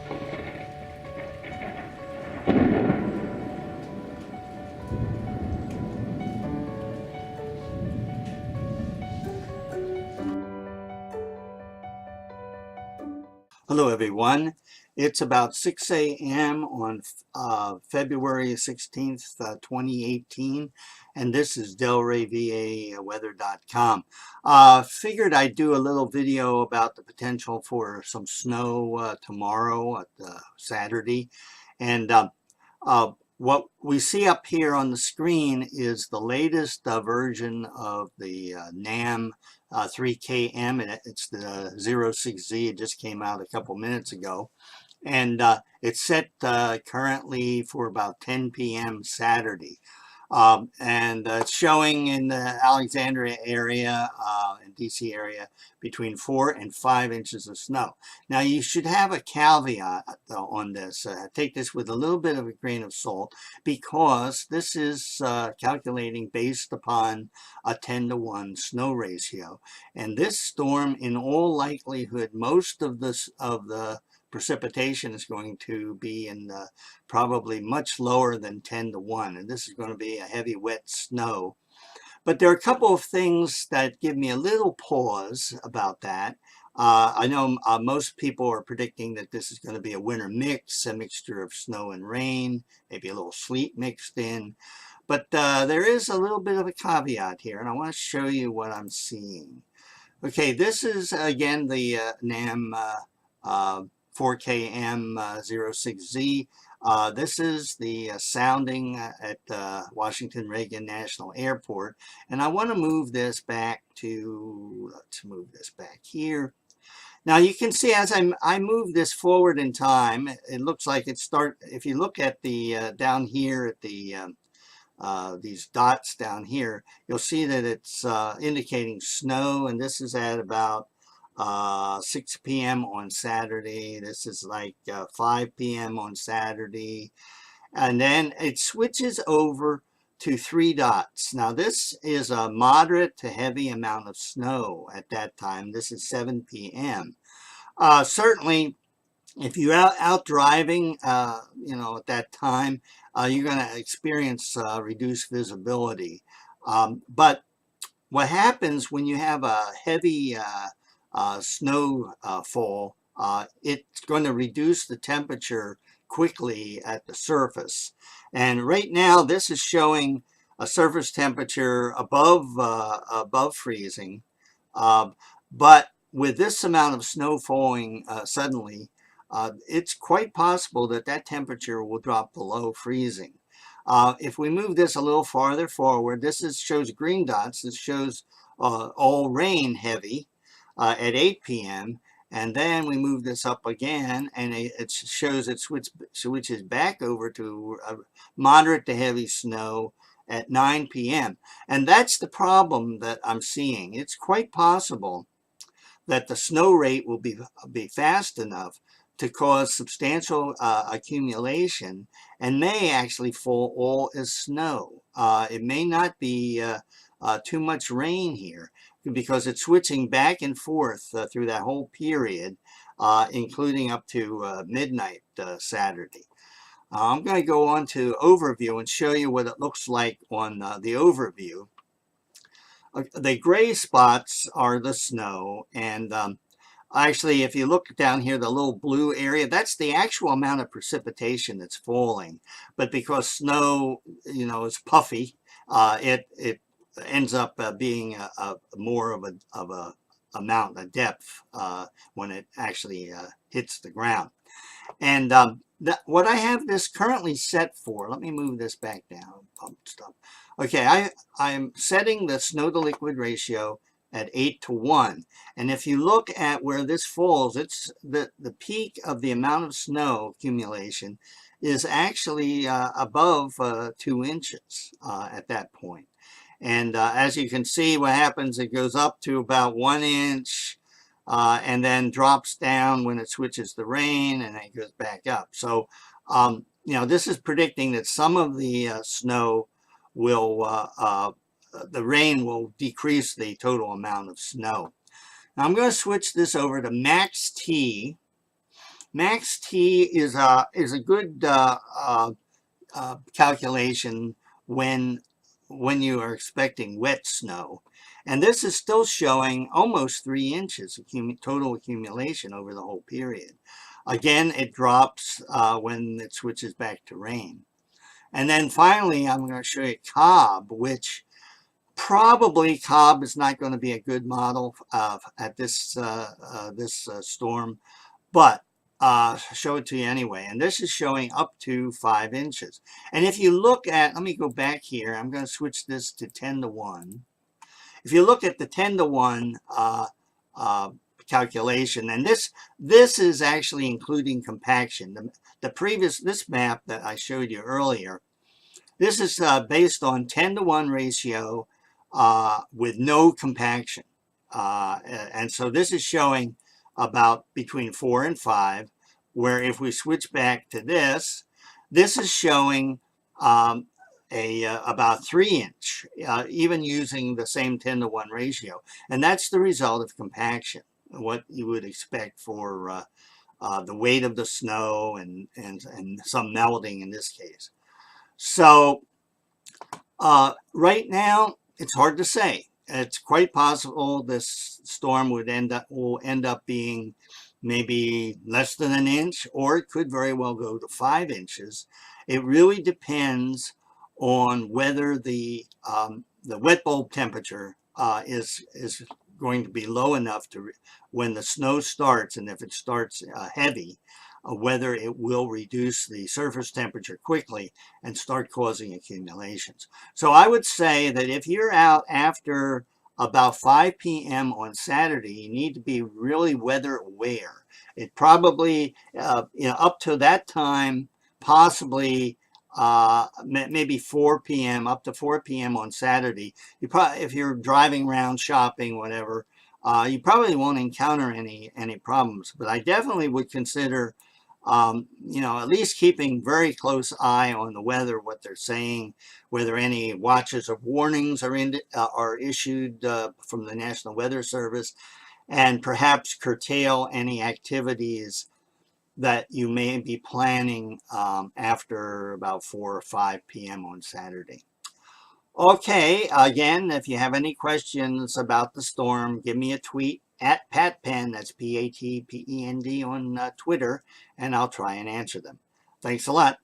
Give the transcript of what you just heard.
Hello everyone. It's about 6 a.m. on February 16th, 2018, and this is DelRayVAWeather.com. Figured I'd do a little video about the potential for some snow tomorrow, Saturday, and what we see up here on the screen is the latest version of the NAM 3KM, and it's the 06Z. It just came out a couple minutes ago, and it's set currently for about 10 p.m. Saturday. And it's showing in the Alexandria area and DC area between 4 and 5 inches of snow. Now you should have a caveat on this. Take this with a little bit of a grain of salt, because this is calculating based upon a 10-to-1 snow ratio. And this storm, in all likelihood, most of the precipitation is going to be in probably much lower than 10-to-1, and this is going to be a heavy wet snow. But there are a couple of things that give me a little pause about that. I know most people are predicting that this is going to be a winter mix, a mixture of snow and rain, maybe a little sleet mixed in. But there is a little bit of a caveat here, and I want to show you what I'm seeing. Okay, this is again the NAM 4KM 06Z. This is the sounding at Washington Reagan National Airport. And I want to move this back to, let's move this back here. Now you can see as I move this forward in time, it looks like if you look at the down here at the these dots down here, you'll see that it's indicating snow, and this is at about 6 p.m. on Saturday. This is like 5 p.m. on Saturday. And then it switches over to 3 dots. Now this is a moderate to heavy amount of snow at that time. This is 7 p.m. Certainly, if you're out driving, at that time, you're going to experience reduced visibility. But what happens when you have a heavy snowfall, it's going to reduce the temperature quickly at the surface. And right now this is showing a surface temperature above freezing, but with this amount of snow falling suddenly, it's quite possible that that temperature will drop below freezing. If we move this a little farther forward, this shows green dots. This shows all rain heavy at 8 p.m. And then we move this up again, and it shows it switches back over to moderate to heavy snow at 9 p.m. And that's the problem that I'm seeing. It's quite possible that the snow rate will be fast enough to cause substantial accumulation and may actually fall all as snow. It may not be too much rain here, because it's switching back and forth through that whole period, including up to midnight Saturday. I'm going to go on to overview and show you what it looks like on the overview. The gray spots are the snow, and actually, if you look down here, the little blue area, that's the actual amount of precipitation that's falling. But because snow, is puffy, it ends up being more of a amount, a depth, when it actually hits the ground. And what I have this currently set for, let me move this back down. Okay, I'm setting the snow to liquid ratio at 8-to-1. And if you look at where this falls, it's the peak of the amount of snow accumulation is actually above 2 inches at that point. And as you can see, what happens, it goes up to about 1 inch and then drops down when it switches to rain, and then it goes back up. So, this is predicting that some of the snow will, the rain will decrease the total amount of snow. Now I'm going to switch this over to max T. max T is a good calculation when you are expecting wet snow. And this is still showing almost 3 inches of total accumulation over the whole period. Again, it drops when it switches back to rain. And then finally, I'm going to show you Cobb, which probably Cobb is not going to be a good model at this storm, but show it to you anyway. And this is showing up to 5 inches. And if you look at, let me go back here. I'm going to switch this to 10 to 1. If you look at the 10 to 1 calculation, and this is actually including compaction. This map that I showed you earlier, this is based on 10 to 1 ratio with no compaction. And so this is showing about between 4 and 5, where if we switch back to this is showing about 3 inch, even using the same 10 to 1 ratio. And that's the result of compaction, what you would expect for the weight of the snow and some melting in this case. So right now, it's hard to say. It's quite possible this storm will end up being maybe less than an inch, or it could very well go to 5 inches. It really depends on whether the wet bulb temperature is going to be low enough to when the snow starts, and if it starts heavy, whether it will reduce the surface temperature quickly and start causing accumulations. So I would say that if you're out after about 5 p.m. on Saturday, you need to be really weather aware. It probably, up to that time, possibly maybe 4 p.m. up to 4 p.m. on Saturday. You probably, if you're driving around shopping, whatever, you probably won't encounter any problems. But I definitely would consider at least keeping very close eye on the weather, what they're saying, whether any watches or warnings are issued from the National Weather Service, and perhaps curtail any activities that you may be planning after about 4 or 5 p.m. on Saturday. Okay, again, if you have any questions about the storm, give me a tweet at PatPen, that's PATPEND on Twitter, and I'll try and answer them. Thanks a lot.